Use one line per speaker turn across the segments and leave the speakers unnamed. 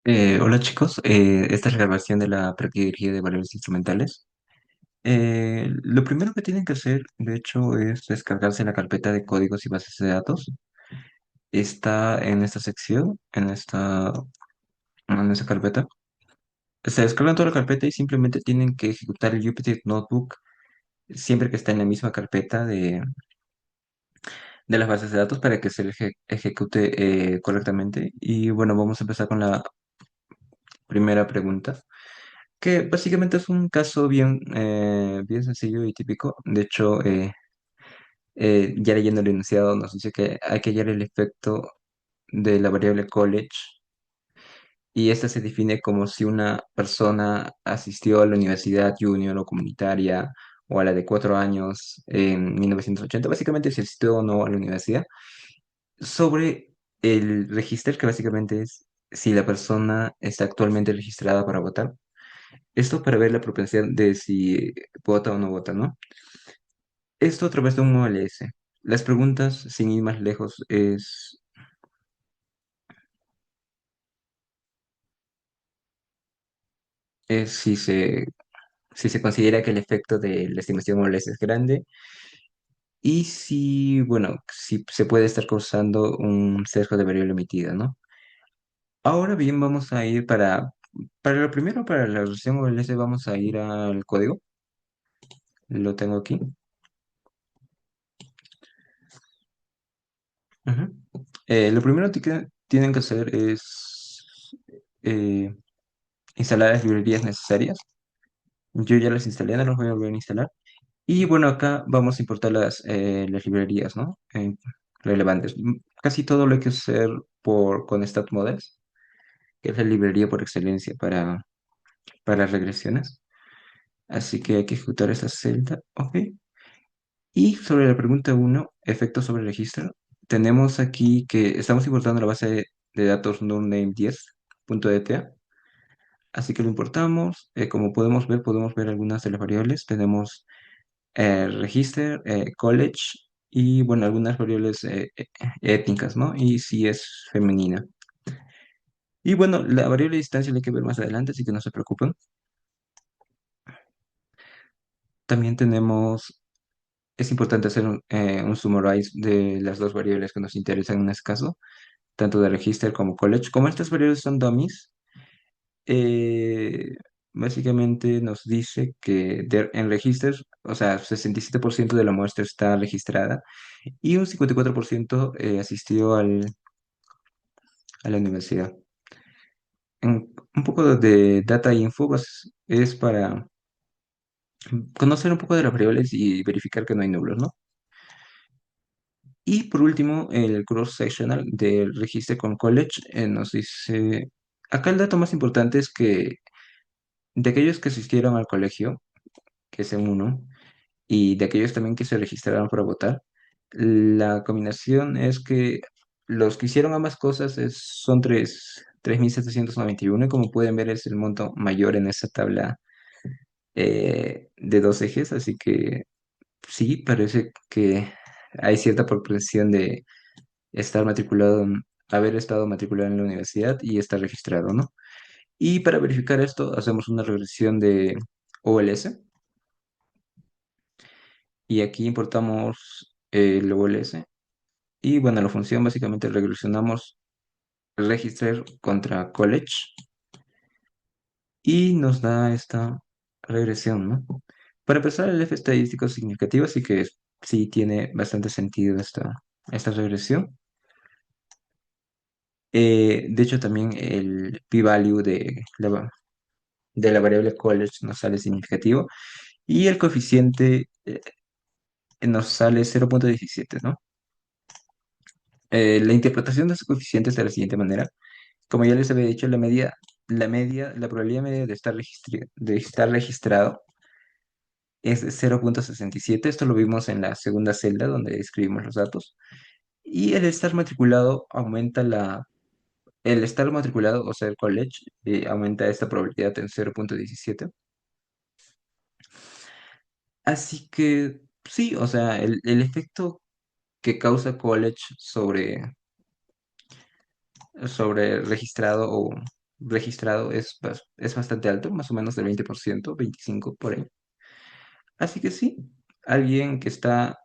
Hola chicos, esta es la grabación de la practicidad de variables instrumentales. Lo primero que tienen que hacer, de hecho, es descargarse la carpeta de códigos y bases de datos. Está en esta sección, en esta carpeta. Se descargan toda la carpeta y simplemente tienen que ejecutar el Jupyter Notebook siempre que está en la misma carpeta de las bases de datos para que se ejecute correctamente. Y bueno, vamos a empezar con la primera pregunta, que básicamente es un caso bien sencillo y típico. De hecho, ya leyendo el enunciado nos dice que hay que hallar el efecto de la variable college y esta se define como si una persona asistió a la universidad junior o comunitaria o a la de 4 años en 1980, básicamente si asistió o no a la universidad, sobre el registro, que básicamente es si la persona está actualmente registrada para votar. Esto para ver la propensión de si vota o no vota, ¿no? Esto a través de un OLS. Las preguntas, sin ir más lejos, es si se considera que el efecto de la estimación OLS es grande y si, bueno, si se puede estar causando un sesgo de variable emitida, ¿no? Ahora bien, vamos a ir para lo primero, para la regresión OLS, vamos a ir al código. Lo tengo aquí. Ujú. Lo primero que tienen que hacer es eh, instalar las librerías necesarias. Yo ya las instalé, no las voy a volver a instalar. Y bueno, acá vamos a importar las librerías, ¿no? Relevantes. Casi todo lo hay que hacer con StatModels, que es la librería por excelencia para regresiones. Así que hay que ejecutar esa celda. Ok. Y sobre la pregunta uno, efectos sobre el registro, tenemos aquí que estamos importando la base de datos noname10.dta. Así que lo importamos. Como podemos ver algunas de las variables. Tenemos register, college y bueno, algunas variables étnicas, ¿no? Y si es femenina. Y bueno, la variable distancia la hay que ver más adelante, así que no se preocupen. También es importante hacer un summarize de las dos variables que nos interesan en este caso, tanto de register como college. Como estas variables son dummies, eh, básicamente nos dice que en register, o sea, 67% de la muestra está registrada y un 54% asistió a la universidad. Un poco de data info es para conocer un poco de las variables y verificar que no hay nulos, ¿no? Y por último, el cross-sectional del registro con college nos dice, acá el dato más importante es que de aquellos que asistieron al colegio, que es en uno, y de aquellos también que se registraron para votar, la combinación es que los que hicieron ambas cosas son 3.791 y como pueden ver es el monto mayor en esa tabla de dos ejes, así que sí, parece que hay cierta propensión de estar matriculado, haber estado matriculado en la universidad y estar registrado, ¿no? Y para verificar esto hacemos una regresión de OLS y aquí importamos el OLS. Y bueno, la función básicamente regresionamos register contra college y nos da esta regresión, ¿no? Para empezar, el F estadístico es significativo, así que sí tiene bastante sentido esta regresión. De hecho, también el p-value de la variable college nos sale significativo y el coeficiente nos sale 0,17, ¿no? La interpretación de ese coeficiente es de la siguiente manera. Como ya les había dicho, la probabilidad media de estar registrado es de 0,67. Esto lo vimos en la segunda celda donde escribimos los datos. Y el estar matriculado, o sea, el college, aumenta esta probabilidad en 0,17. Así que sí, o sea, el efecto que causa college sobre registrado registrado es bastante alto, más o menos del 20%, 25% por ahí. Así que sí, alguien que está,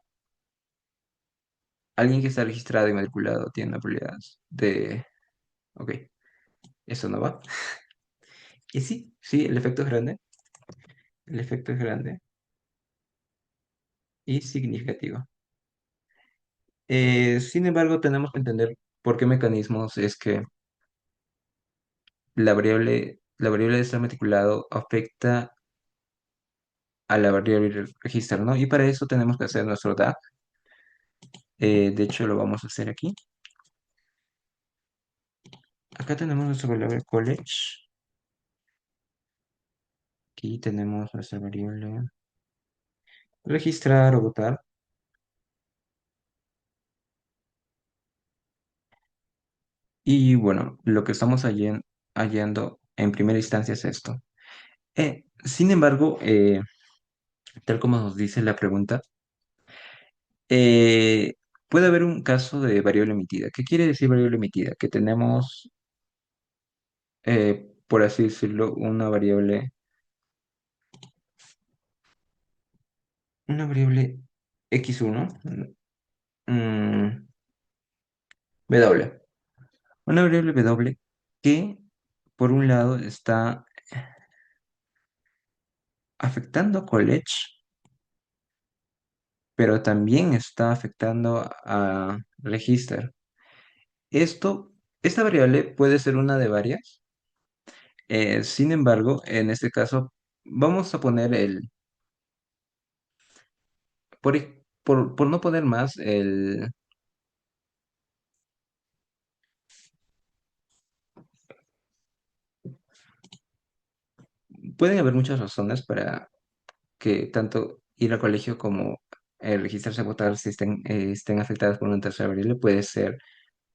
alguien que está registrado y matriculado tiene una probabilidad de, ok, eso no va. Y sí, sí, el efecto es grande y significativo. Sin embargo, tenemos que entender por qué mecanismos es que la variable de estar matriculado afecta a la variable registro, ¿no? Y para eso tenemos que hacer nuestro DAG. De hecho, lo vamos a hacer aquí. Acá tenemos nuestra variable college. Aquí tenemos nuestra variable registrar o votar. Y bueno, lo que estamos hallando en primera instancia es esto. Sin embargo, tal como nos dice la pregunta, eh, puede haber un caso de variable emitida. ¿Qué quiere decir variable emitida? Que tenemos, por así decirlo, una variable x1, mm, w. Una variable w que, por un lado, está afectando a college, pero también está afectando a register. Esta variable puede ser una de varias. Sin embargo, en este caso, vamos a poner por no poner más, pueden haber muchas razones para que tanto ir al colegio como registrarse a votar si estén afectadas por una tercera variable. Puede ser,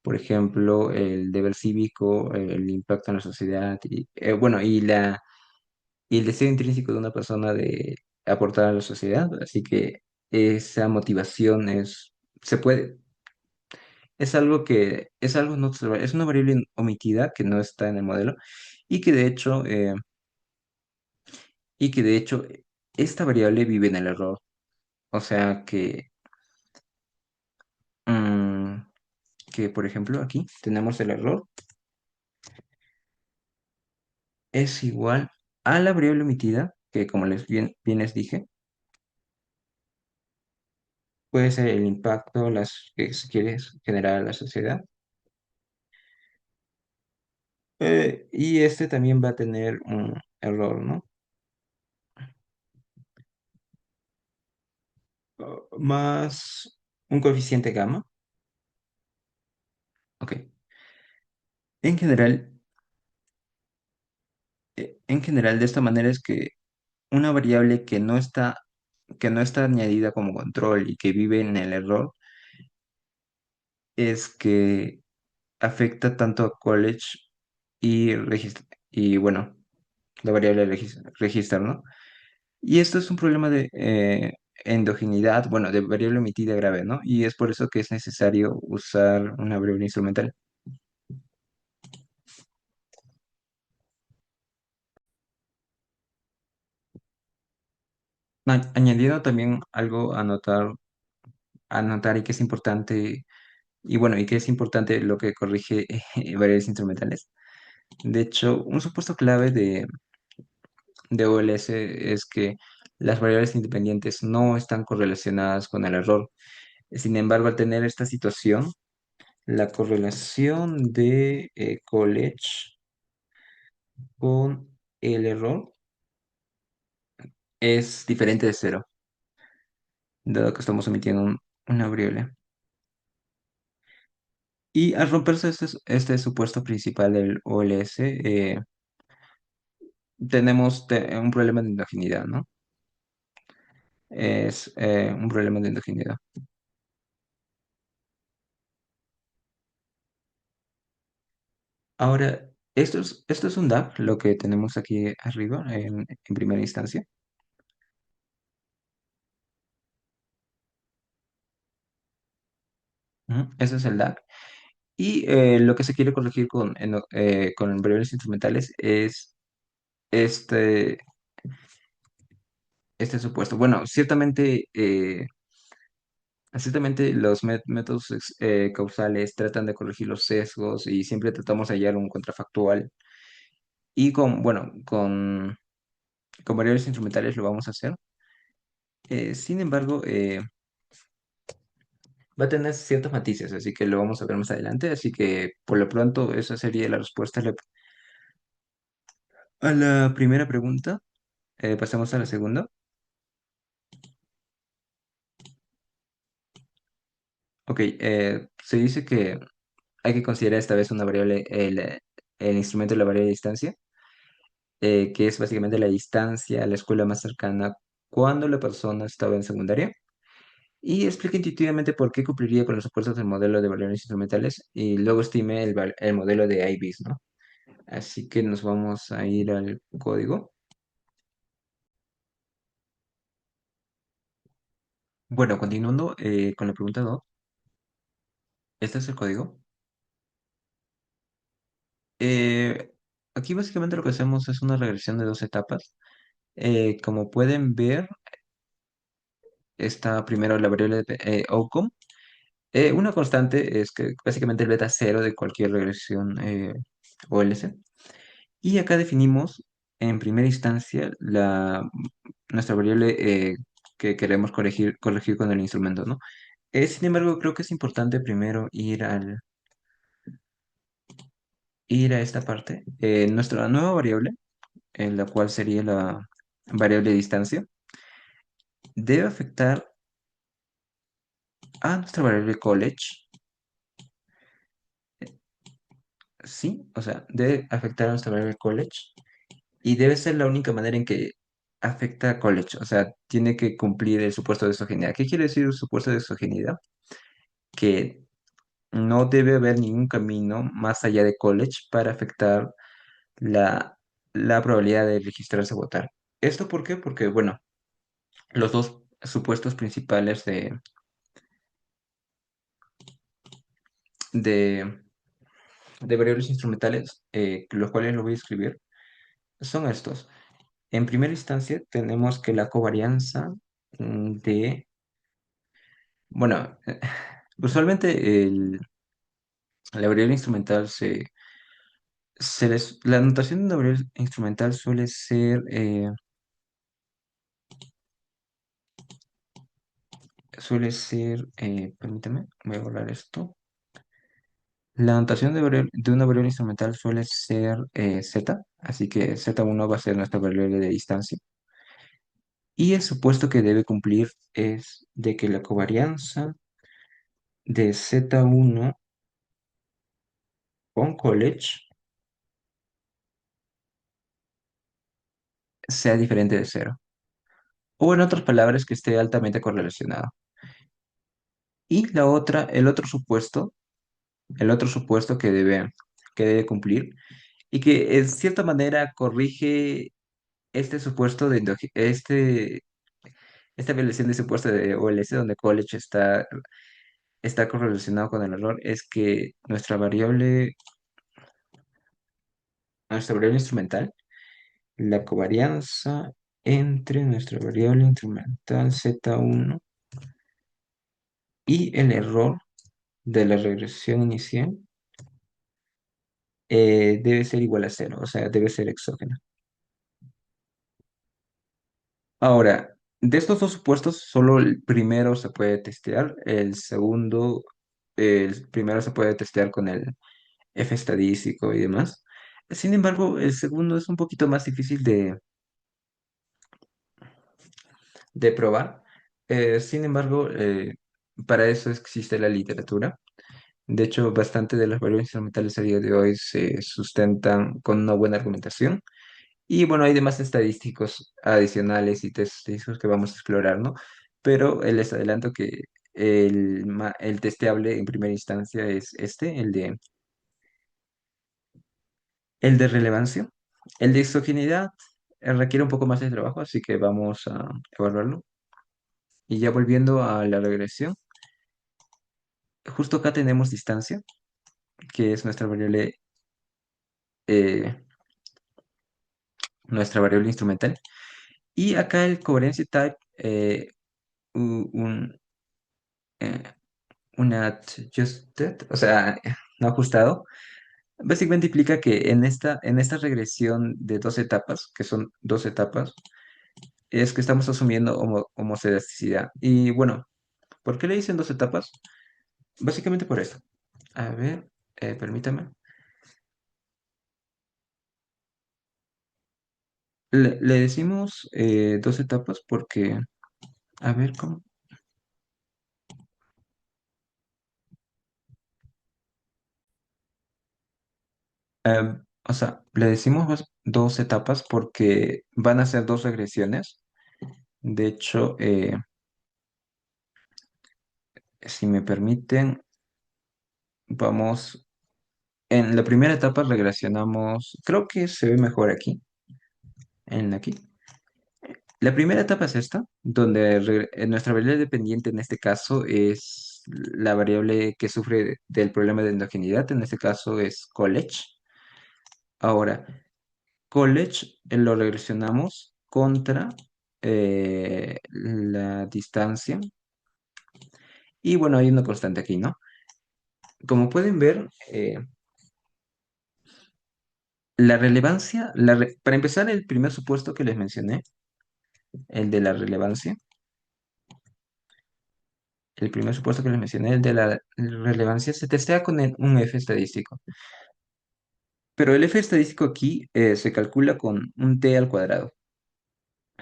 por ejemplo, el deber cívico, el impacto en la sociedad y, bueno, y el deseo intrínseco de una persona de aportar a la sociedad. Así que esa motivación se puede, es algo no observable, es una variable omitida que no está en el modelo y que de hecho, esta variable vive en el error. O sea mm, que, por ejemplo, aquí tenemos el error es igual a la variable omitida, que como bien les dije, puede ser el impacto que se quiere generar a la sociedad. Y este también va a tener un error, ¿no? Más un coeficiente gamma. Ok. En general, de esta manera es que una variable que no está añadida como control y que vive en el error es que afecta tanto a college y bueno, la variable register, ¿no? Y esto es un problema de endogeneidad, bueno, de variable emitida grave, ¿no? Y es por eso que es necesario usar una variable instrumental. Añadiendo también algo a notar y que es importante, y bueno, y que es importante lo que corrige variables instrumentales. De hecho, un supuesto clave de OLS es que las variables independientes no están correlacionadas con el error. Sin embargo, al tener esta situación, la correlación de college con el error es diferente de cero, dado que estamos omitiendo una variable. Y al romperse este supuesto principal del OLS, tenemos un problema de endogeneidad, ¿no? Es un problema de endogeneidad. Ahora, esto es un DAG, lo que tenemos aquí arriba en primera instancia. Ujú, ese es el DAG. Y lo que se quiere corregir con variables instrumentales es este, este supuesto. Bueno, ciertamente los métodos causales tratan de corregir los sesgos y siempre tratamos de hallar un contrafactual. Y con variables instrumentales lo vamos a hacer. Sin embargo, va a tener ciertos matices, así que lo vamos a ver más adelante. Así que por lo pronto, esa sería la respuesta a la primera pregunta. Pasamos a la segunda. Ok, se dice que hay que considerar esta vez una variable, el instrumento de la variable de distancia, que es básicamente la distancia a la escuela más cercana cuando la persona estaba en secundaria. Y explica intuitivamente por qué cumpliría con los supuestos del modelo de variables instrumentales y luego estime el modelo de IBIS, ¿no? Así que nos vamos a ir al código. Bueno, continuando con la pregunta 2, este es el código. Eh, Aquí básicamente lo que hacemos es una regresión de dos etapas. Como pueden ver, está primero la variable de outcome. Una constante es que básicamente el beta cero de cualquier regresión OLS. Y acá definimos en primera instancia nuestra variable que queremos corregir con el instrumento, ¿no? Sin embargo, creo que es importante primero ir a esta parte. Nuestra nueva variable, en la cual sería la variable de distancia, debe afectar a nuestra variable college, ¿sí? O sea, debe afectar a nuestra variable college y debe ser la única manera en que afecta a college. O sea, tiene que cumplir el supuesto de exogeneidad. ¿Qué quiere decir el supuesto de exogeneidad? Que no debe haber ningún camino más allá de college para afectar la, la probabilidad de registrarse a votar. ¿Esto por qué? Porque, bueno, los dos supuestos principales de, de variables instrumentales, los cuales lo voy a escribir, son estos. En primera instancia, tenemos que la covarianza bueno, usualmente la variable instrumental la notación de una variable instrumental permítame, voy a borrar esto. La notación de una variable instrumental suele ser z, así que z1 va a ser nuestra variable de distancia. Y el supuesto que debe cumplir es de que la covarianza de z1 con college sea diferente de cero. O en otras palabras, que esté altamente correlacionado. Y el otro supuesto que debe cumplir y que en cierta manera corrige este supuesto esta violación de supuesto de OLS donde college está correlacionado con el error es que nuestra variable instrumental, la covarianza entre nuestra variable instrumental Z1 y el error de la regresión inicial debe ser igual a cero, o sea, debe ser exógena. Ahora, de estos dos supuestos, solo el primero se puede testear, el primero se puede testear con el F estadístico y demás. Sin embargo, el segundo es un poquito más difícil de probar. Sin embargo, para eso existe la literatura. De hecho, bastante de las variables instrumentales a día de hoy se sustentan con una buena argumentación. Y bueno, hay demás estadísticos adicionales y test estadísticos que vamos a explorar, ¿no? Pero les adelanto que el testeable en primera instancia es el de relevancia. El de exogeneidad requiere un poco más de trabajo, así que vamos a evaluarlo. Y ya volviendo a la regresión, justo acá tenemos distancia. que es eh, nuestra variable instrumental. Y acá el coherency type, u- un, eh, una adjusted, o sea, no ajustado, básicamente implica que en esta regresión de dos etapas, que son dos etapas, es que estamos asumiendo homocelasticidad. Y bueno, ¿por qué le dicen dos etapas? Básicamente por esto. A ver, permítame. Le decimos dos etapas porque, a ver, ¿cómo? O sea, le decimos dos etapas porque van a ser dos regresiones. De hecho, si me permiten, vamos, en la primera etapa regresionamos, creo que se ve mejor aquí. La primera etapa es esta, donde nuestra variable dependiente en este caso es la variable que sufre del problema de endogeneidad, en este caso es college. Ahora, college lo regresionamos contra la distancia y bueno, hay una constante aquí, ¿no? Como pueden ver, la relevancia, para empezar, el primer supuesto que les mencioné, el de la relevancia, el primer supuesto que les mencioné, el de la relevancia, se testea con un F estadístico. Pero el F estadístico aquí se calcula con un t al cuadrado.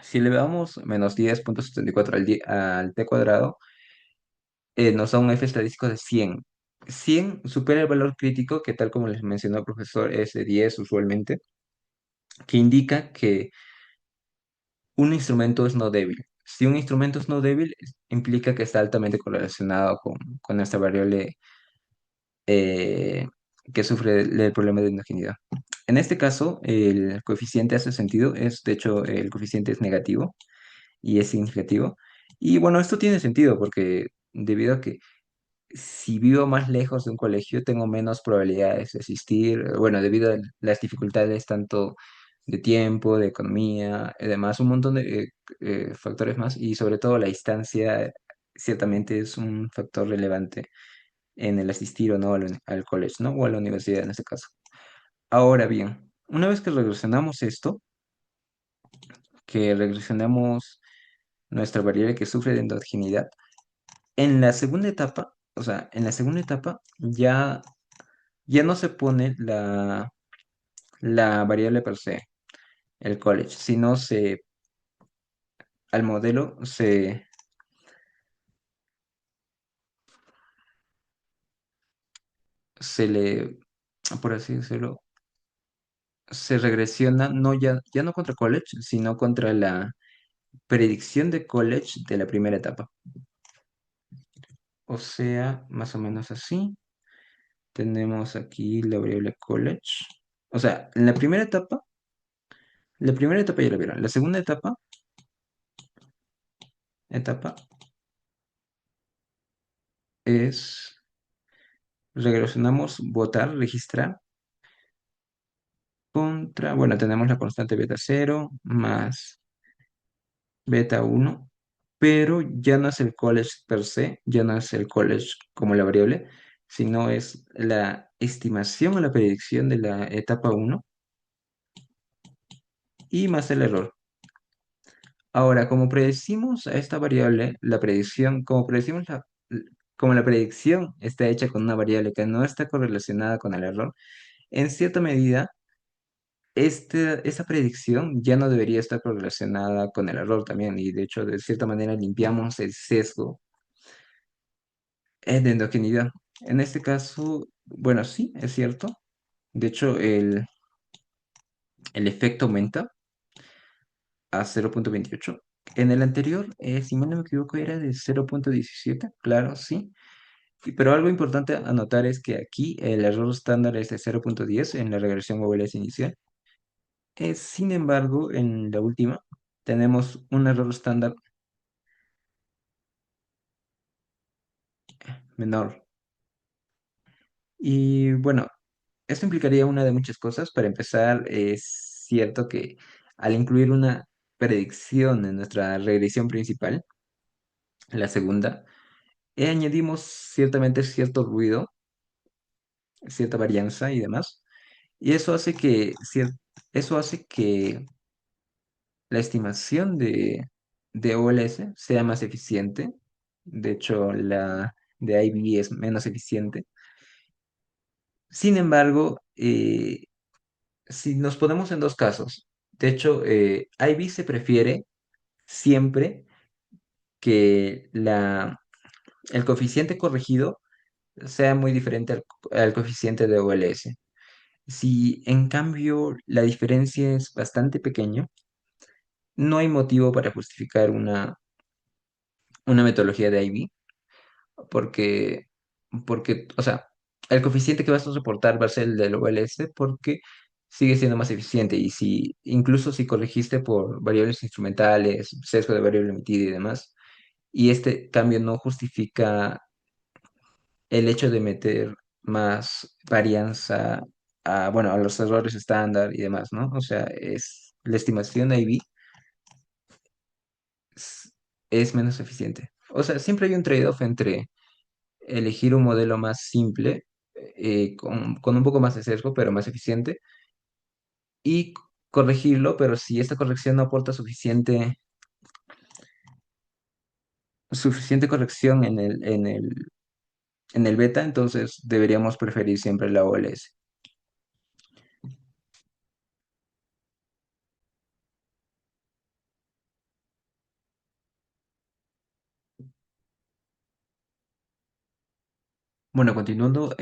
Si le damos menos 10,74 al t cuadrado, nos da un F estadístico de 100. 100 supera el valor crítico, que tal como les mencionó el profesor, es de 10 usualmente, que indica que un instrumento es no débil. Si un instrumento es no débil, implica que está altamente correlacionado con esta variable eh, que sufre del problema de endogeneidad. En este caso, el coeficiente hace sentido, de hecho, el coeficiente es negativo y es significativo. Y bueno, esto tiene sentido porque debido a que si vivo más lejos de un colegio, tengo menos probabilidades de asistir, bueno, debido a las dificultades tanto de tiempo, de economía, además un montón de factores más y sobre todo la distancia ciertamente es un factor relevante en el asistir o no al college, ¿no? O a la universidad en este caso. Ahora bien, una vez que regresionamos esto, que regresionamos nuestra variable que sufre de endogeneidad, en la segunda etapa, o sea, en la segunda etapa ya no se pone la variable per se, el college, sino al modelo se le, por así decirlo, se regresiona ya no contra college, sino contra la predicción de college de la primera etapa. O sea, más o menos así. Tenemos aquí la variable college. O sea, en la primera etapa ya la vieron. La segunda etapa es, regresionamos votar, registrar contra, bueno, tenemos la constante beta cero más beta uno, pero ya no es el college per se, ya no es el college como la variable, sino es la estimación o la predicción de la etapa uno y más el error. Ahora, como predecimos a esta variable, la predicción, como la predicción está hecha con una variable que no está correlacionada con el error, en cierta medida, esa predicción ya no debería estar correlacionada con el error también, y de hecho, de cierta manera, limpiamos el sesgo de endogeneidad. En este caso, bueno, sí, es cierto. De hecho, el efecto aumenta a 0,28. En el anterior, si mal no me equivoco, era de 0,17. Claro, sí. Pero algo importante a notar es que aquí el error estándar es de 0,10 en la regresión OLS inicial. Sin embargo, en la última tenemos un error estándar menor. Y bueno, esto implicaría una de muchas cosas. Para empezar, es cierto que al incluir una predicción en nuestra regresión principal, la segunda, añadimos ciertamente cierto ruido, cierta varianza y demás. Y eso hace que la estimación de OLS sea más eficiente. De hecho, la de IB es menos eficiente. Sin embargo, si nos ponemos en dos casos, de hecho, IB se prefiere siempre que el coeficiente corregido sea muy diferente al coeficiente de OLS. Si en cambio la diferencia es bastante pequeña, no hay motivo para justificar una metodología de IB, porque, o sea, el coeficiente que vas a reportar va a ser el del OLS porque sigue siendo más eficiente. Y si, incluso si corregiste por variables instrumentales, sesgo de variable emitida y demás, y este cambio no justifica el hecho de meter más varianza bueno, a los errores estándar y demás, ¿no? O sea, la estimación IB es, es menos eficiente. O sea, siempre hay un trade-off entre elegir un modelo más simple, con un poco más de sesgo, pero más eficiente, y corregirlo, pero si esta corrección no aporta suficiente corrección en el beta, entonces deberíamos preferir siempre la OLS. Bueno, continuando,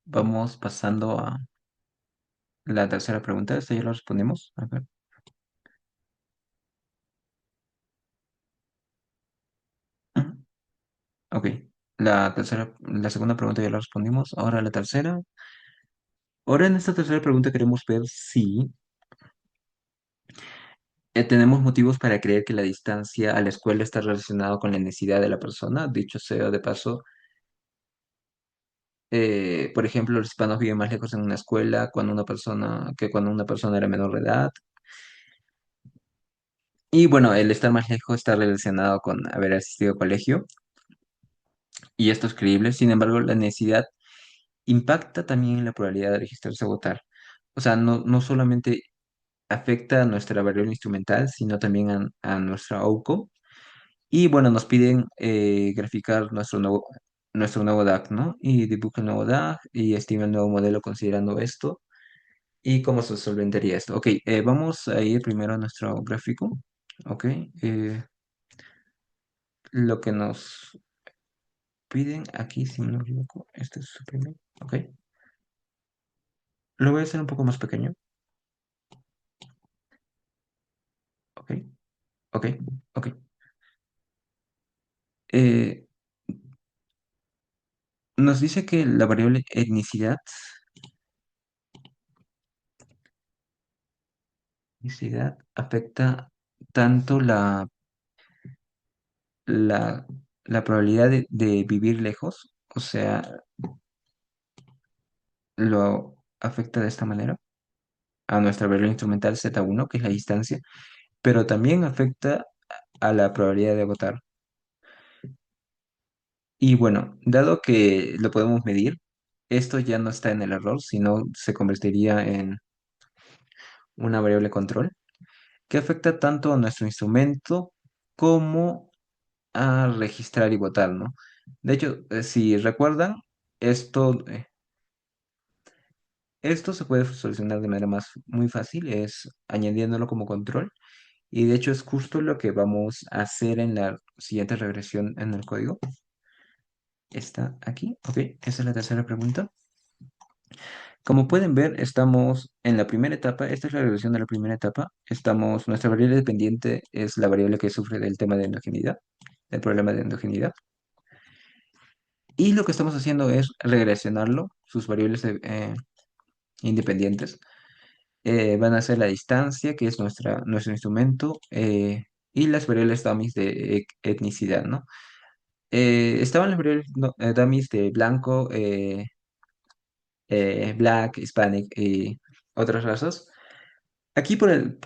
vamos pasando a la tercera pregunta. Esta ya la respondimos. A ver. Ujú. Ok. La segunda pregunta ya la respondimos. Ahora la tercera. Ahora en esta tercera pregunta queremos ver si tenemos motivos para creer que la distancia a la escuela está relacionada con la necesidad de la persona. Dicho sea de paso, por ejemplo, los hispanos viven más lejos en una escuela que cuando una persona era menor de edad. Y bueno, el estar más lejos está relacionado con haber asistido a colegio, y esto es creíble. Sin embargo, la necesidad impacta también en la probabilidad de registrarse a votar. O sea, no solamente afecta a nuestra variable instrumental, sino también a nuestra OUCO. Y bueno, nos piden graficar nuestro nuevo DAG, ¿no? Y dibuja el nuevo DAG y estima el nuevo modelo considerando esto y cómo se solventaría esto. Ok, vamos a ir primero a nuestro gráfico. Ok, lo que nos piden aquí, si no me equivoco, este es su primer. Ok, lo voy a hacer un poco más pequeño. Ok, ok, ok. Eh, Nos dice que la variable etnicidad afecta tanto la, la probabilidad de vivir lejos, o sea, lo afecta de esta manera a nuestra variable instrumental Z1, que es la distancia, pero también afecta a la probabilidad de agotar. Y bueno, dado que lo podemos medir, esto ya no está en el error, sino se convertiría en una variable control que afecta tanto a nuestro instrumento como a registrar y votar, ¿no? De hecho, si recuerdan, esto, eh, esto se puede solucionar de manera muy fácil, es añadiéndolo como control. Y de hecho es justo lo que vamos a hacer en la siguiente regresión en el código. Está aquí. Ok, esa es la tercera pregunta. Como pueden ver, estamos en la primera etapa. Esta es la regresión de la primera etapa. Nuestra variable dependiente es la variable que sufre del tema de endogeneidad, del problema de endogeneidad. Y lo que estamos haciendo es regresionarlo. Sus variables independientes van a ser la distancia, que es nuestro instrumento, y las variables dummies de etnicidad, ¿no? Estaban las variables no, dummies de blanco, Black, Hispanic y otras razas. Aquí,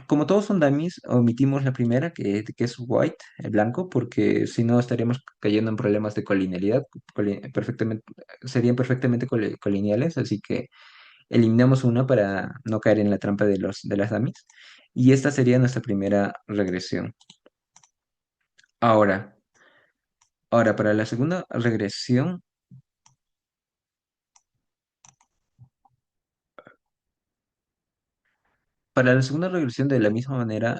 como todos son dummies, omitimos la primera, que es white, el blanco, porque si no estaríamos cayendo en problemas de colinealidad. Perfectamente, serían perfectamente colineales, así que eliminamos una para no caer en la trampa de las dummies. Y esta sería nuestra primera regresión. Ahora, ahora para la segunda regresión, de la misma manera,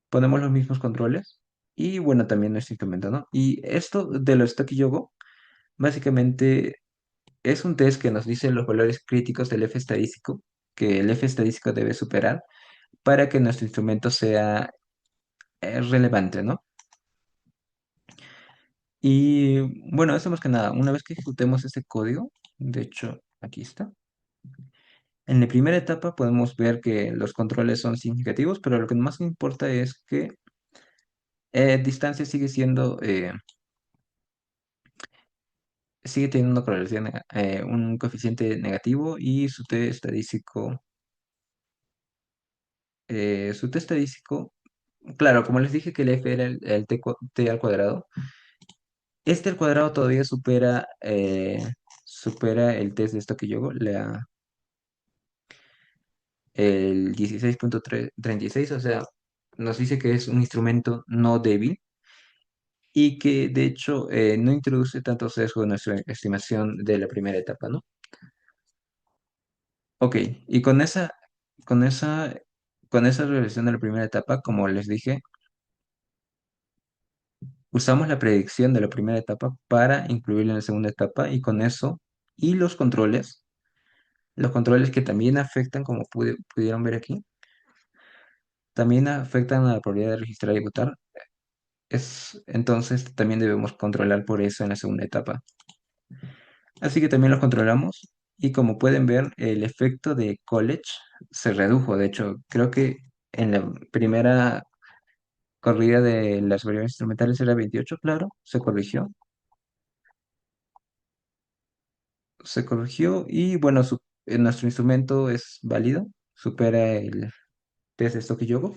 ponemos los mismos controles y bueno, también nuestro instrumento, ¿no? Y esto de los Stocky Yogo, básicamente es un test que nos dice los valores críticos del F estadístico, que el F estadístico debe superar para que nuestro instrumento sea relevante, ¿no? Y bueno, eso más que nada, una vez que ejecutemos este código, de hecho, aquí está. En la primera etapa podemos ver que los controles son significativos, pero lo que más importa es que distancia sigue teniendo una correlación, un coeficiente negativo y su t estadístico, claro, como les dije que el f era el t al cuadrado, este al cuadrado todavía supera el test de Stocky-Yogo, el 16.36, o sea, nos dice que es un instrumento no débil y que de hecho no introduce tanto sesgo en nuestra estimación de la primera etapa, ¿no? Ok, y con esa, con esa regresión de la primera etapa, como les dije, usamos la predicción de la primera etapa para incluirla en la segunda etapa y con eso, y los controles que también afectan, como pudieron ver aquí, también afectan a la probabilidad de registrar y votar. Entonces también debemos controlar por eso en la segunda etapa. Así que también los controlamos y como pueden ver, el efecto de college se redujo. De hecho, creo que en la primera corrida de las variables instrumentales era 28, claro, se corrigió y bueno, nuestro instrumento es válido, supera el test de Stocky-Yogo.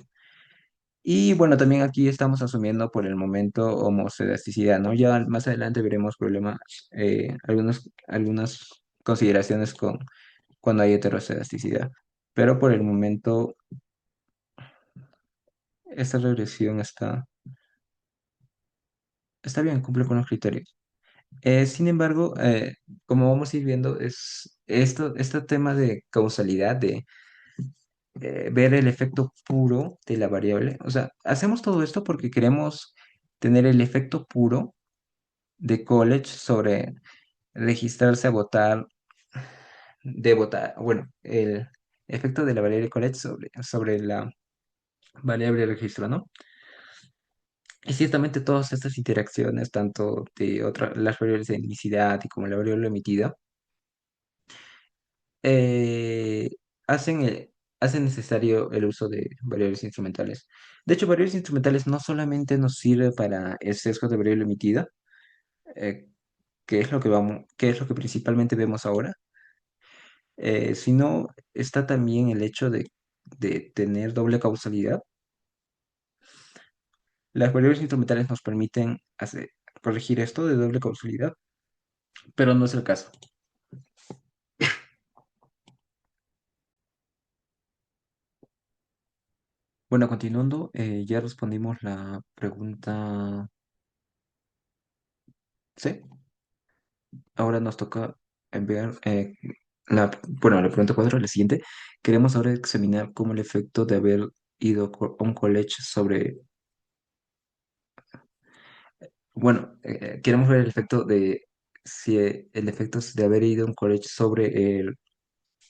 Y bueno, también aquí estamos asumiendo por el momento homoscedasticidad, ¿no? Ya más adelante veremos problemas, algunas consideraciones con cuando hay heteroscedasticidad. Pero por el momento, esta regresión está bien, cumple con los criterios. Sin embargo, como vamos a ir viendo, este tema de causalidad, de ver el efecto puro de la variable. O sea, hacemos todo esto porque queremos tener el efecto puro de college sobre registrarse a votar, bueno, el efecto de la variable college sobre la variable registro, ¿no? Y ciertamente todas estas interacciones, tanto de las variables de etnicidad y como la variable emitida, eh, hacen, hacen necesario el uso de variables instrumentales. De hecho, variables instrumentales no solamente nos sirve para el sesgo de variable emitida, eh, que es lo que principalmente vemos ahora, sino está también el hecho de tener doble causalidad. Las variables instrumentales nos permiten corregir esto de doble causalidad, pero no es el caso. Bueno, continuando, ya respondimos la pregunta C. Ahora nos toca ver la pregunta 4, la siguiente. Queremos ahora examinar cómo el efecto de haber ido a un college queremos ver el efecto de si el efecto de haber ido a un college sobre el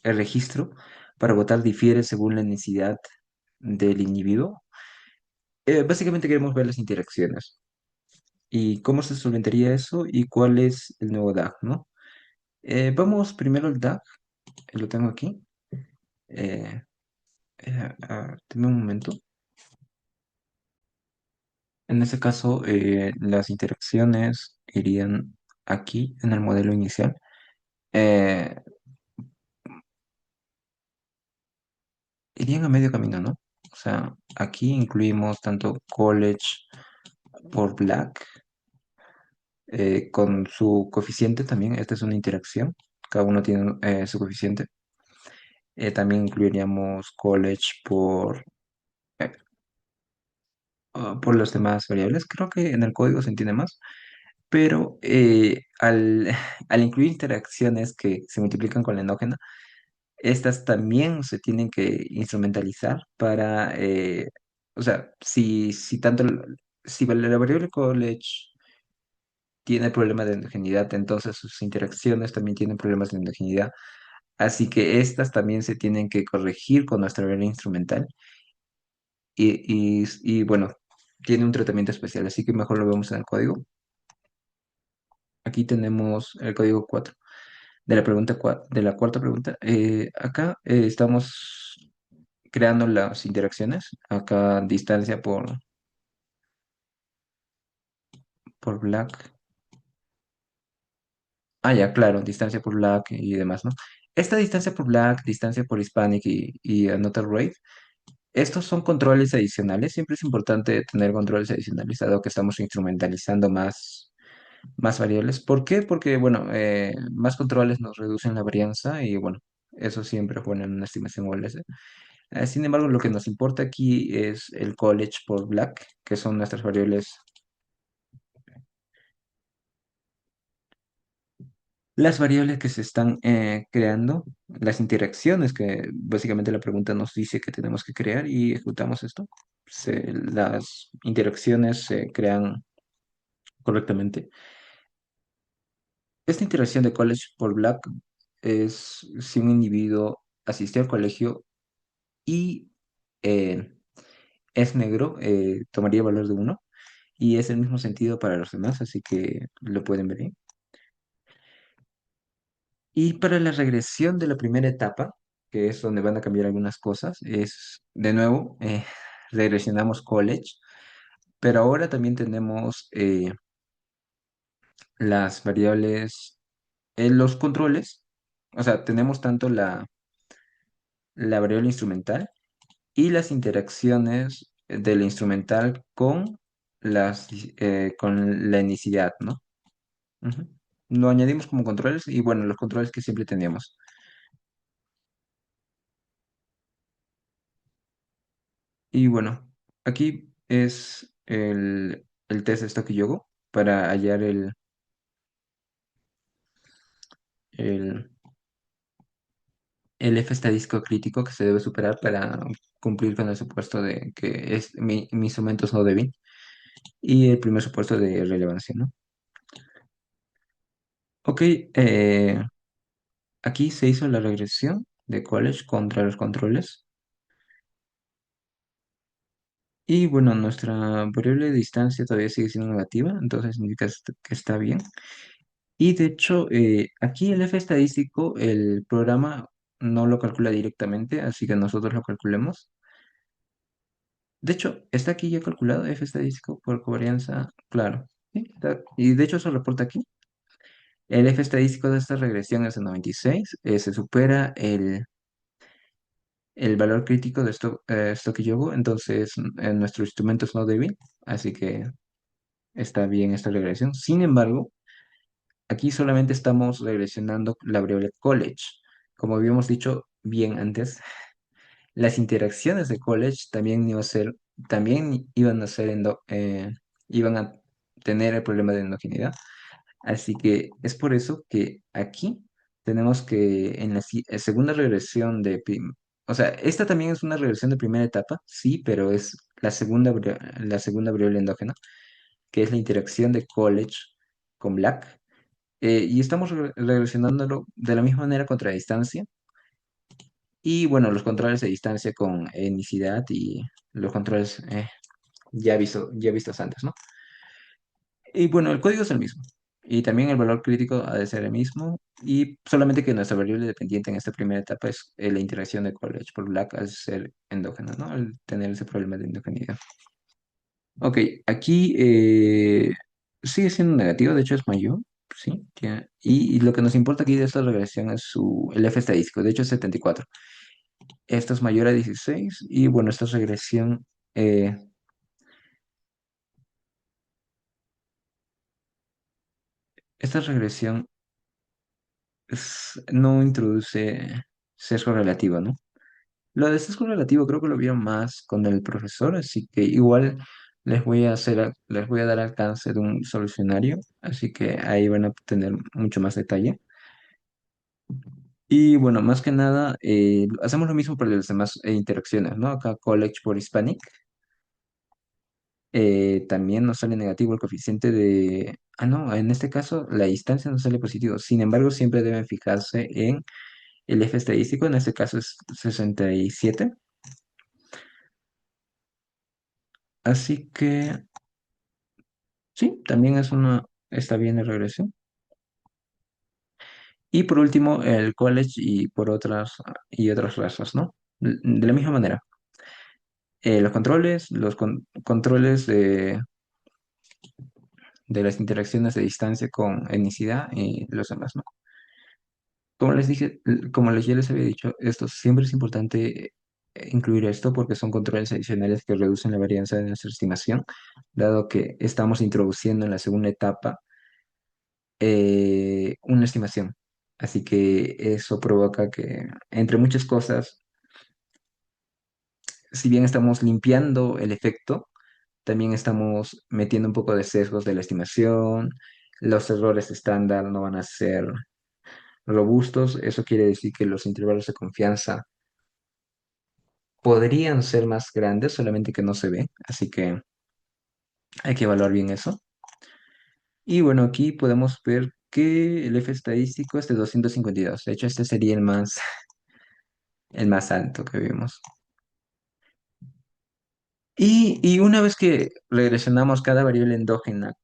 registro para votar difiere según la necesidad del individuo. Básicamente queremos ver las interacciones y cómo se solventaría eso y cuál es el nuevo DAG, ¿no? Vamos primero al DAG, lo tengo aquí. Eh, Deme un momento. En este caso, las interacciones irían aquí en el modelo inicial. Eh, Irían a medio camino, ¿no? O sea, aquí incluimos tanto college por Black con su coeficiente también. Esta es una interacción. Cada uno tiene su coeficiente. También incluiríamos college eh, por las demás variables. Creo que en el código se entiende más, pero al incluir interacciones que se multiplican con la endógena, estas también se tienen que instrumentalizar para, o sea, si la variable college tiene problemas de endogeneidad, entonces sus interacciones también tienen problemas de endogeneidad. Así que estas también se tienen que corregir con nuestra variable instrumental y bueno, tiene un tratamiento especial, así que mejor lo vemos en el código. Aquí tenemos el código 4 de de la cuarta pregunta. Acá estamos creando las interacciones. Acá distancia por Black. Ah, ya, claro, distancia por Black y demás, ¿no? Esta distancia por Black, distancia por Hispanic y Another Rate, estos son controles adicionales. Siempre es importante tener controles adicionales, dado que estamos instrumentalizando más variables. ¿Por qué? Porque, bueno, más controles nos reducen la varianza y, bueno, eso siempre es bueno en una estimación OLS. Sin embargo, lo que nos importa aquí es el college por Black, que son nuestras variables. Las variables que se están creando, las interacciones que básicamente la pregunta nos dice que tenemos que crear y ejecutamos esto. Las interacciones se crean correctamente. Esta interacción de college por Black es si un individuo asistió al colegio y eh, es negro, tomaría el valor de uno y es el mismo sentido para los demás, así que lo pueden ver ahí. Y para la regresión de la primera etapa, que es donde van a cambiar algunas cosas, es de nuevo, regresionamos college, pero ahora también tenemos las variables, los controles, o sea, tenemos tanto la variable instrumental y las interacciones del instrumental con la inicidad, ¿no? Ujú. Lo añadimos como controles y bueno, los controles que siempre teníamos. Y bueno, aquí es el test de Stocky-Yogo para hallar el, el F estadístico crítico que se debe superar para cumplir con el supuesto de que mi instrumento es no débil y el primer supuesto de relevancia, ¿no? Ok, aquí se hizo la regresión de college contra los controles y bueno, nuestra variable de distancia todavía sigue siendo negativa, entonces significa que está bien. Y de hecho, aquí el F estadístico, el programa no lo calcula directamente, así que nosotros lo calculemos. De hecho, está aquí ya calculado F estadístico por covarianza, claro. Sí, y de hecho se reporta aquí. El F estadístico de esta regresión es de 96, se supera el valor crítico de esto que yo, entonces nuestro instrumento es no débil, así que está bien esta regresión. Sin embargo, aquí solamente estamos regresionando la variable college. Como habíamos dicho bien antes, las interacciones de college también iban a tener el problema de endogeneidad. Así que es por eso que aquí tenemos que en la segunda regresión o sea, esta también es una regresión de primera etapa, sí, pero es la segunda variable endógena, que es la interacción de college con Black. Y estamos regresionándolo de la misma manera contra distancia. Y bueno, los controles de distancia con enicidad y los controles ya vistos antes, ¿no? Y bueno, el código es el mismo. Y también el valor crítico ha de ser el mismo. Y solamente que nuestra variable dependiente en esta primera etapa es la interacción de college por Black al ser endógena, ¿no? Al tener ese problema de endogeneidad. Ok, aquí sigue siendo negativo, de hecho es mayor, ¿sí? Y lo que nos importa aquí de esta regresión es el F estadístico, de hecho es 74. Esto es mayor a 16 y bueno, eh, esta regresión no introduce sesgo relativo, ¿no? Lo de sesgo relativo creo que lo vieron más con el profesor, así que igual les voy a dar alcance de un solucionario, así que ahí van a tener mucho más detalle. Y bueno, más que nada, hacemos lo mismo para las demás interacciones, ¿no? Acá College por Hispanic, también nos sale negativo el coeficiente de... Ah, no, en este caso la distancia nos sale positivo. Sin embargo, siempre deben fijarse en el F estadístico, en este caso es 67. Así que sí, también está bien la regresión. Y por último, el college y otras razas, ¿no? De la misma manera, los controles, controles de las interacciones de distancia con etnicidad y los demás, ¿no? Como les dije, ya les había dicho, esto siempre es importante incluir esto porque son controles adicionales que reducen la varianza de nuestra estimación, dado que estamos introduciendo en la segunda etapa una estimación. Así que eso provoca que, entre muchas cosas, si bien estamos limpiando el efecto, también estamos metiendo un poco de sesgos de la estimación, los errores estándar no van a ser robustos, eso quiere decir que los intervalos de confianza podrían ser más grandes, solamente que no se ve, así que hay que evaluar bien eso. Y bueno, aquí podemos ver que el F estadístico es de 252. De hecho, este sería el más alto que vimos. Y una vez que regresionamos cada variable endógena,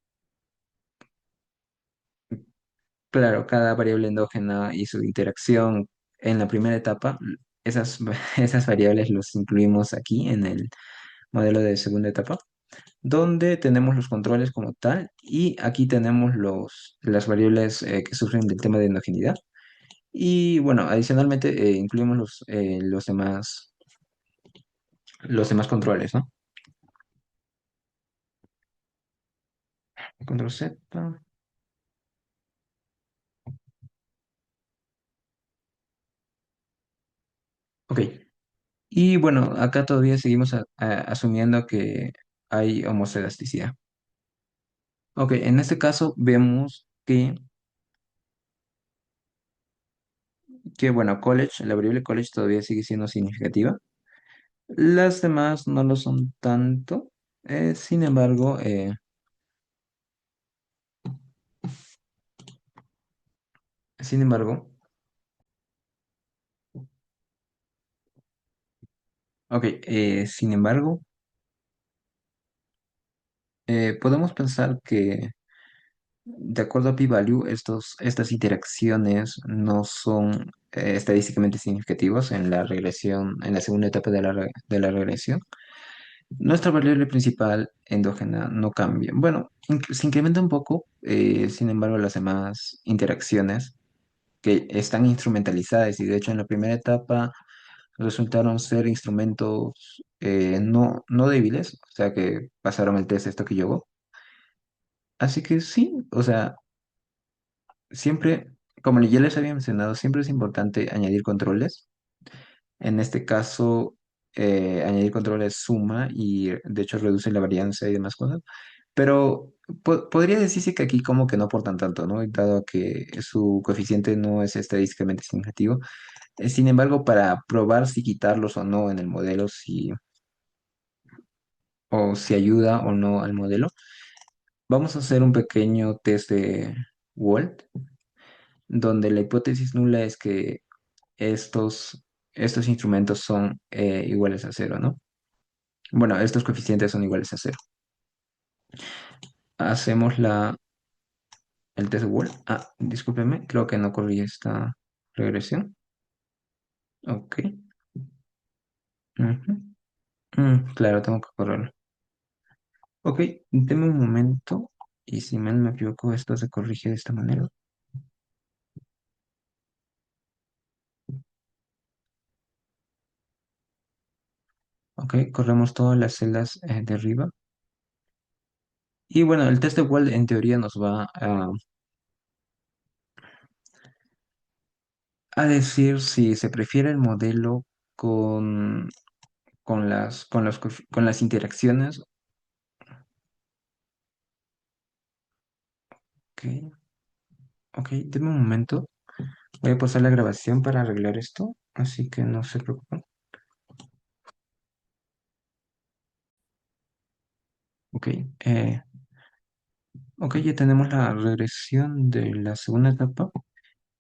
claro, cada variable endógena y su interacción en la primera etapa, esas variables los incluimos aquí en el modelo de segunda etapa, donde tenemos los controles como tal y aquí tenemos las variables que sufren del tema de endogeneidad. Y bueno, adicionalmente incluimos los demás controles, ¿no? Control Z. Ok. Y bueno, acá todavía seguimos asumiendo que hay homoselasticidad. Ok, en este caso vemos bueno, la variable college todavía sigue siendo significativa. Las demás no lo son tanto. Sin embargo, sin embargo, ok, sin embargo, podemos pensar que de acuerdo a p-value, estas interacciones no son estadísticamente significativas en la regresión, en la segunda etapa de la regresión. Nuestra variable principal endógena no cambia. Bueno, se incrementa un poco, sin embargo, las demás interacciones que están instrumentalizadas y de hecho en la primera etapa resultaron ser instrumentos no débiles, o sea que pasaron el test esto que yo. Así que sí, o sea, siempre, como ya les había mencionado, siempre es importante añadir controles. En este caso, añadir controles suma y de hecho reduce la varianza y demás cosas. Pero podría decirse que aquí como que no aportan tanto, ¿no? Dado que su coeficiente no es estadísticamente significativo. Sin embargo, para probar si quitarlos o no en el modelo, o si ayuda o no al modelo, vamos a hacer un pequeño test de Wald, donde la hipótesis nula es que estos instrumentos son iguales a cero, ¿no? Bueno, estos coeficientes son iguales a cero. Hacemos el test de Wald. Ah, discúlpeme, creo que no corrí esta regresión. Ok. Ujú. Claro, tengo que correrlo. Ok, deme un momento Y si mal no me equivoco, esto se corrige de esta manera. Ok, corremos todas las celdas de arriba. Y bueno, el test de Wald en teoría nos va a decir si se prefiere el modelo con, con las interacciones. Ok, ok, denme un momento. Voy a pasar la grabación para arreglar esto, así que no se preocupen. Ok, ok, ya tenemos la regresión de la segunda etapa.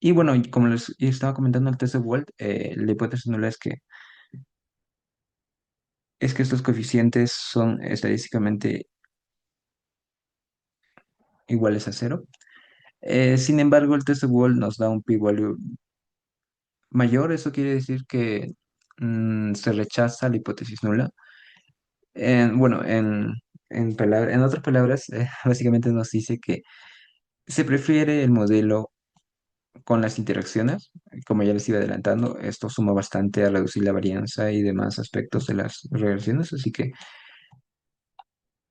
Y bueno, y como les estaba comentando el test de Wald, la hipótesis nula es que estos coeficientes son estadísticamente iguales a cero. Sin embargo, el test de Wald nos da un p-value mayor. Eso quiere decir que se rechaza la hipótesis nula. Bueno, en otras palabras, básicamente nos dice que se prefiere el modelo con las interacciones. Como ya les iba adelantando, esto suma bastante a reducir la varianza y demás aspectos de las regresiones, así que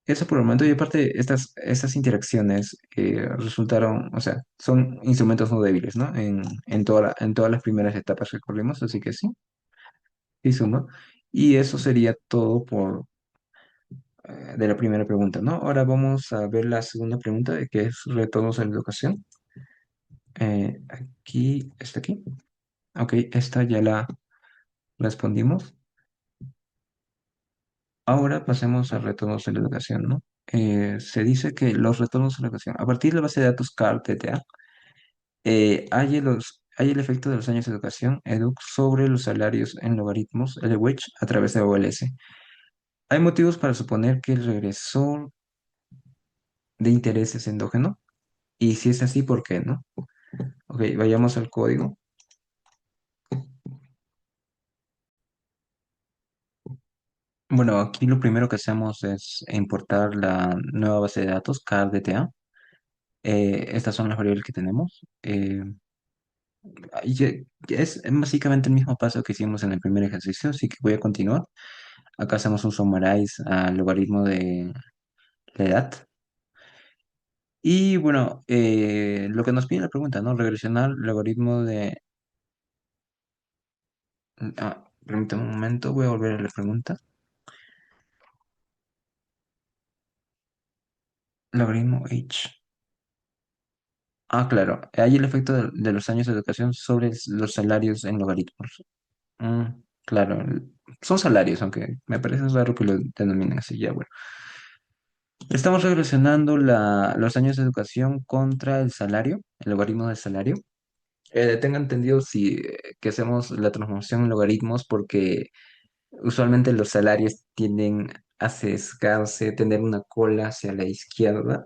eso por el momento. Y aparte, estas interacciones resultaron, o sea, son instrumentos no débiles, ¿no? En todas las primeras etapas que corrimos, así que sí, y suma. Y eso sería todo de la primera pregunta, ¿no? Ahora vamos a ver la segunda pregunta, de que es retornos a la educación. Aquí, está aquí. Ok, esta ya la respondimos. Ahora pasemos a retornos a la educación, ¿no? Se dice que los retornos a la educación, a partir de la base de datos CAR-TTA, hay el efecto de los años de educación, EDUC, sobre los salarios en logaritmos LWedge a través de OLS. Hay motivos para suponer que el regresor de interés es endógeno, y si es así, ¿por qué no? Ok, vayamos al código. Bueno, aquí lo primero que hacemos es importar la nueva base de datos, CAR-DTA. Estas son las variables que tenemos. Es básicamente el mismo paso que hicimos en el primer ejercicio, así que voy a continuar. Acá hacemos un summarize al logaritmo de la edad. Y bueno, lo que nos pide la pregunta, ¿no? Regresionar logaritmo de... Permítame un momento, voy a volver a la pregunta. Logaritmo h. Claro, hay el efecto de los años de educación sobre los salarios en logaritmos. Mm, claro, son salarios, aunque me parece raro que lo denominen así, ya bueno. Estamos regresionando los años de educación contra el salario, el logaritmo del salario. Tengo entendido que hacemos la transformación en logaritmos porque usualmente los salarios tienden a sesgarse, tener una cola hacia la izquierda,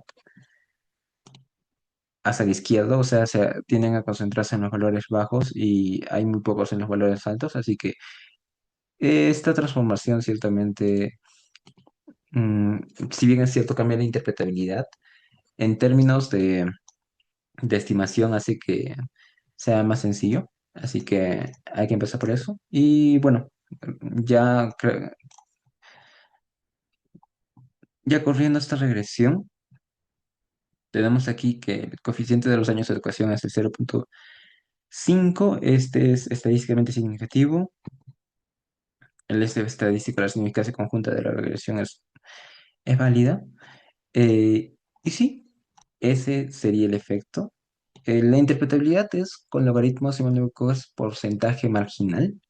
o sea, tienden a concentrarse en los valores bajos y hay muy pocos en los valores altos, así que esta transformación ciertamente, mm, si bien es cierto, cambia la interpretabilidad, en términos de estimación hace que sea más sencillo, así que hay que empezar por eso. Y bueno, ya, ya corriendo esta regresión, tenemos aquí que el coeficiente de los años de educación es de 0,5. Este es estadísticamente significativo. El estadístico de la significancia conjunta de la regresión es válida. Eh, y sí, ese sería el efecto. La interpretabilidad es con logaritmos simétricos porcentaje marginal.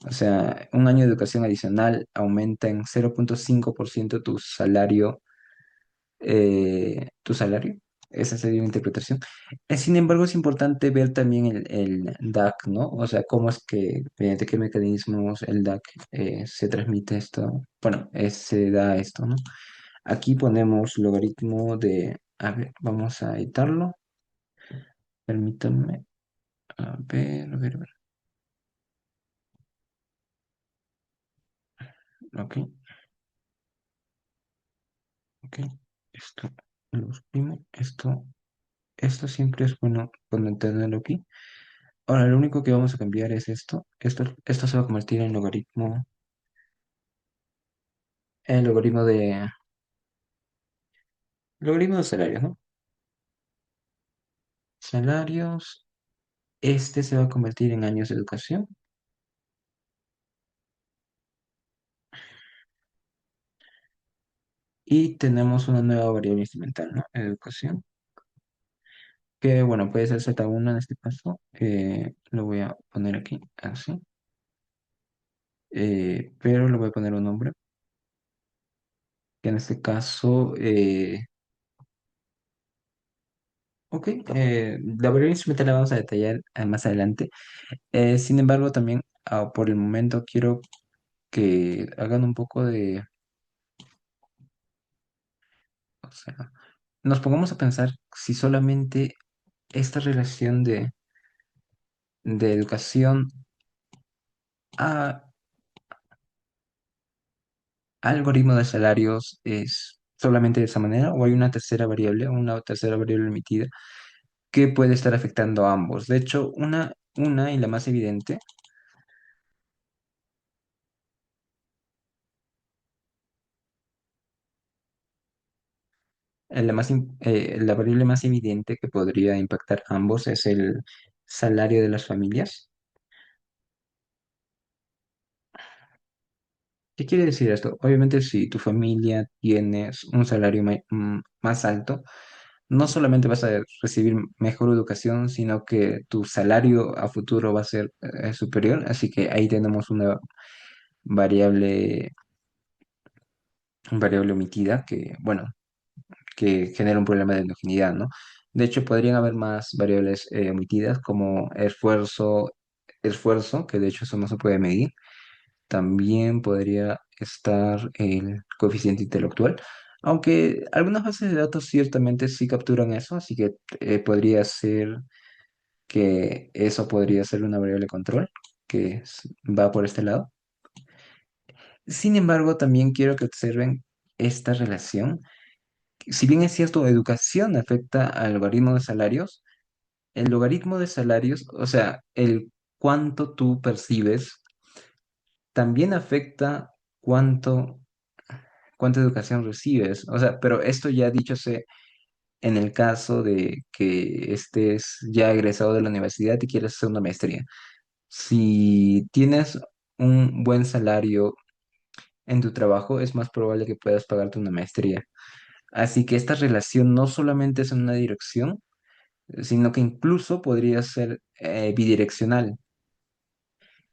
O sea, un año de educación adicional aumenta en 0,5% tu salario. Esa sería la interpretación. Sin embargo, es importante ver también el DAC, ¿no? O sea, cómo es que, mediante qué mecanismos el DAC se transmite esto, bueno, se da esto, ¿no? Aquí ponemos logaritmo a ver, vamos a editarlo. Permítanme, a ver, ok, ok, esto. logaritmo, esto siempre es bueno cuando entenderlo aquí. Ahora, lo único que vamos a cambiar es esto. Esto se va a convertir en el logaritmo de salarios, ¿no? Salarios, este se va a convertir en años de educación. Y tenemos una nueva variable instrumental, ¿no? Educación, que bueno, puede ser Z1 en este caso. Lo voy a poner aquí, así. Pero le voy a poner un nombre, que en este caso, ok, la variable instrumental la vamos a detallar más adelante. Sin embargo, también por el momento quiero que hagan un poco o sea, nos pongamos a pensar si solamente esta relación de educación a algoritmo de salarios es solamente de esa manera o hay una tercera variable emitida que puede estar afectando a ambos. De hecho, una y la más evidente, la variable más evidente que podría impactar a ambos es el salario de las familias. ¿Qué quiere decir esto? Obviamente, si tu familia tienes un salario más alto, no solamente vas a recibir mejor educación, sino que tu salario a futuro va a ser superior. Así que ahí tenemos una variable, variable omitida que, bueno, que genera un problema de endogeneidad, ¿no? De hecho, podrían haber más variables omitidas como esfuerzo, que de hecho eso no se puede medir. También podría estar el coeficiente intelectual, aunque algunas bases de datos ciertamente sí capturan eso, así que podría ser que eso podría ser una variable control va por este lado. Sin embargo, también quiero que observen esta relación. Si bien es cierto, educación afecta al logaritmo de salarios, el logaritmo de salarios, o sea, el cuánto tú percibes, también afecta cuánto cuánta educación recibes. O sea, pero esto ya dicho sé en el caso de que estés ya egresado de la universidad y quieres hacer una maestría. Si tienes un buen salario en tu trabajo, es más probable que puedas pagarte una maestría. Así que esta relación no solamente es en una dirección, sino que incluso podría ser bidireccional.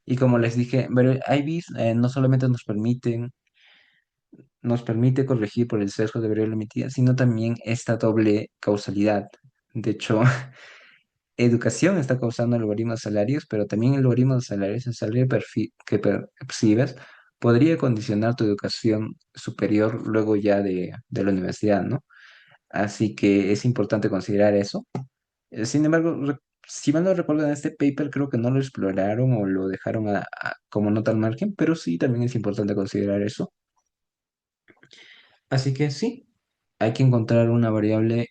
Y como les dije, pero IVs no solamente nos permite corregir por el sesgo de variable emitida, sino también esta doble causalidad. De hecho, educación está causando el logaritmo de salarios, pero también el logaritmo de salarios, el salario que percibes, podría condicionar tu educación superior luego ya de la universidad, ¿no? Así que es importante considerar eso. Sin embargo, si mal no recuerdo, en este paper creo que no lo exploraron o lo dejaron como nota al margen, pero sí también es importante considerar eso. Así que sí, hay que encontrar una variable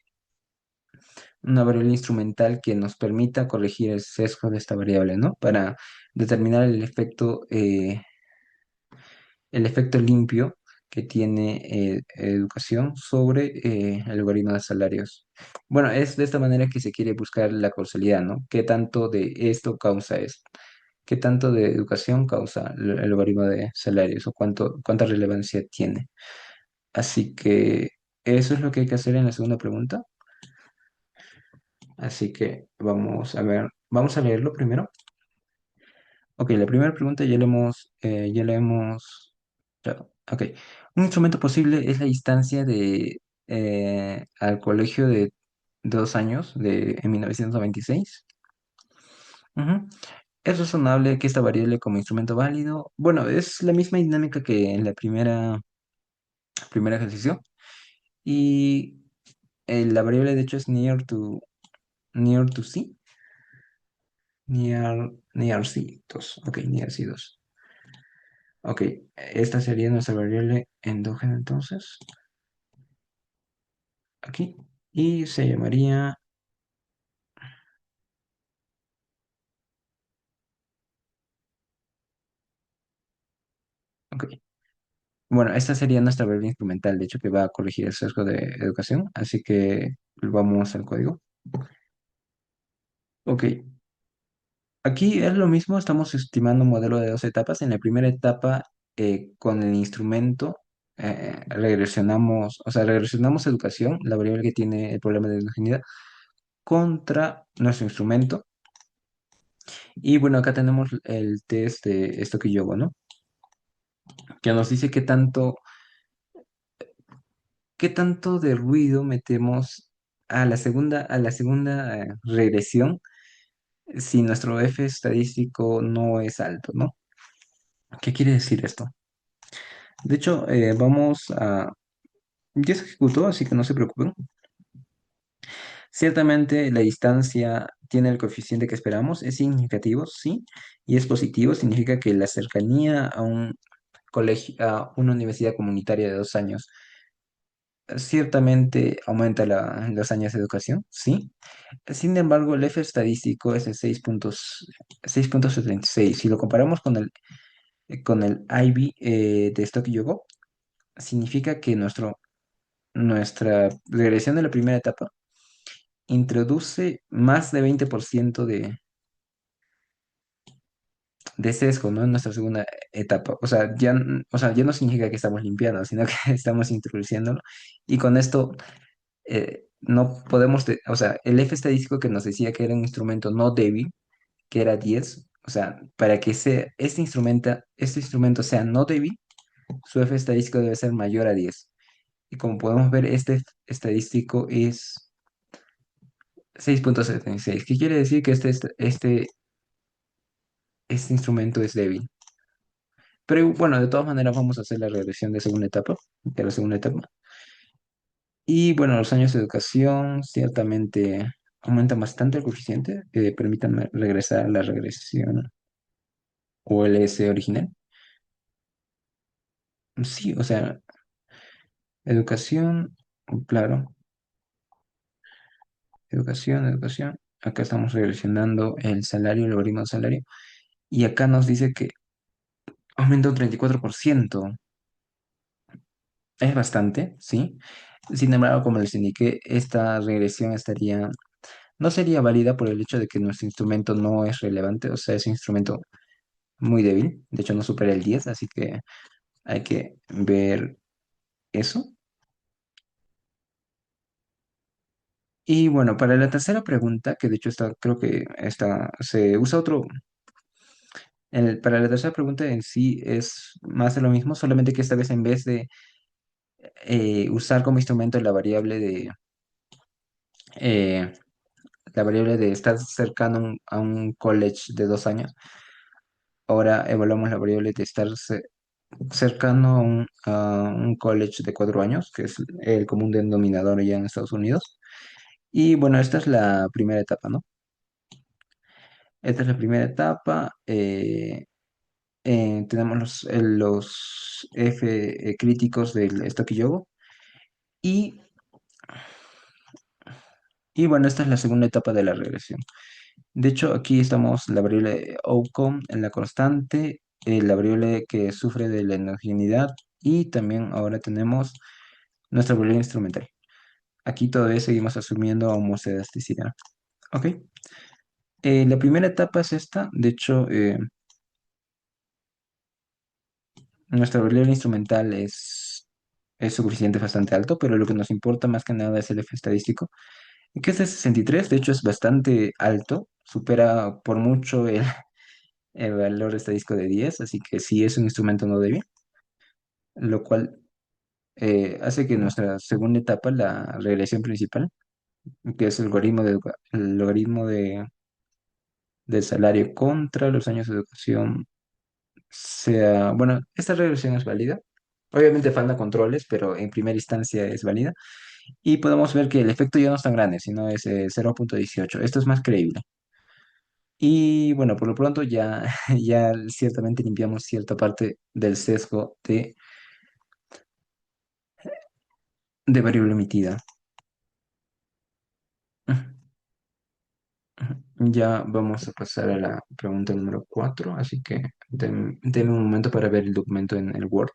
instrumental que nos permita corregir el sesgo de esta variable, ¿no? Para determinar el efecto limpio que tiene educación sobre el logaritmo de salarios. Bueno, es de esta manera que se quiere buscar la causalidad, ¿no? ¿Qué tanto de esto causa esto? ¿Qué tanto de educación causa el logaritmo de salarios o cuánta relevancia tiene? Así que eso es lo que hay que hacer en la segunda pregunta. Así que vamos a ver, vamos a leerlo primero. Ok, la primera pregunta claro, ok. Un instrumento posible es la instancia al colegio de 2 años en 1996. Ujú. ¿Es razonable que esta variable como instrumento válido? Bueno, es la misma dinámica que en la primer ejercicio. Y la variable de hecho es near to C. Near C2. Ok, near C2. Ok, esta sería nuestra variable endógena entonces. aquí y se llamaría, ok. Bueno, esta sería nuestra variable instrumental, de hecho, que va a corregir el sesgo de educación, así que vamos al código. Ok, aquí es lo mismo, estamos estimando un modelo de dos etapas. En la primera etapa, con el instrumento, regresionamos, o sea, regresionamos educación, la variable que tiene el problema de homogeneidad, contra nuestro instrumento. Y bueno, acá tenemos el test de esto que yo hago, ¿no? Que nos dice qué tanto de ruido metemos a la segunda regresión si nuestro F estadístico no es alto, ¿no? ¿Qué quiere decir esto? De hecho, ya se ejecutó, así que no se preocupen. Ciertamente la distancia tiene el coeficiente que esperamos, es significativo, sí, y es positivo, significa que la cercanía a un colegio, a una universidad comunitaria de 2 años, ciertamente aumenta los años de educación, sí. Sin embargo, el F estadístico es de 6.76. Si lo comparamos con el IB de Stock Yogo, significa que nuestra regresión de la primera etapa introduce más de 20% de sesgo, ¿no? En nuestra segunda etapa. O sea, ya no significa que estamos limpiando, sino que estamos introduciéndolo. Y con esto no podemos, o sea, el F estadístico que nos decía que era un instrumento no débil, que era 10, o sea, para que este instrumento sea no débil, su F estadístico debe ser mayor a 10. Y como podemos ver, este estadístico es 6.76. ¿Qué quiere decir? Que este instrumento es débil. Pero bueno, de todas maneras vamos a hacer la regresión de la segunda etapa. Y bueno, los años de educación ciertamente aumentan bastante el coeficiente. Permítanme regresar a la regresión OLS original. Sí, o sea, educación, claro, educación. Acá estamos regresionando el salario, el logaritmo del salario. Y acá nos dice que aumenta un 34%. Es bastante, sí. Sin embargo, como les indiqué, esta regresión no sería válida por el hecho de que nuestro instrumento no es relevante, o sea, es un instrumento muy débil, de hecho no supera el 10, así que hay que ver eso. Y bueno, para la tercera pregunta, que de hecho creo que se usa para la tercera pregunta en sí es más de lo mismo, solamente que esta vez en vez de usar como instrumento eh, la variable de estar cercano a un college de 2 años, ahora evaluamos la variable de estar cercano a un college de 4 años, que es el común denominador ya en Estados Unidos. Y bueno, esta es la primera etapa, ¿no? Esta es la primera etapa. Tenemos los F críticos del Stocky Yogo. Y, y bueno, esta es la segunda etapa de la regresión. De hecho, aquí estamos la variable outcome en la constante, la variable que sufre de la endogeneidad y también ahora tenemos nuestra variable instrumental. Aquí todavía seguimos asumiendo homocedasticidad. Ok. La primera etapa es esta. De hecho, nuestra variable instrumental es suficiente bastante alto, pero lo que nos importa más que nada es el F estadístico, que es de 63. De hecho, es bastante alto. Supera por mucho el valor estadístico de 10, así que sí es un instrumento no débil, lo cual hace que nuestra segunda etapa, la regresión principal, que es el logaritmo del salario contra los años de educación, bueno, esta regresión es válida. Obviamente falta controles, pero en primera instancia es válida. Y podemos ver que el efecto ya no es tan grande, sino es 0.18. Esto es más creíble. Y bueno, por lo pronto ya, ya ciertamente limpiamos cierta parte del sesgo de variable emitida. Ya vamos a pasar a la pregunta número 4, así que denme un momento para ver el documento en el Word.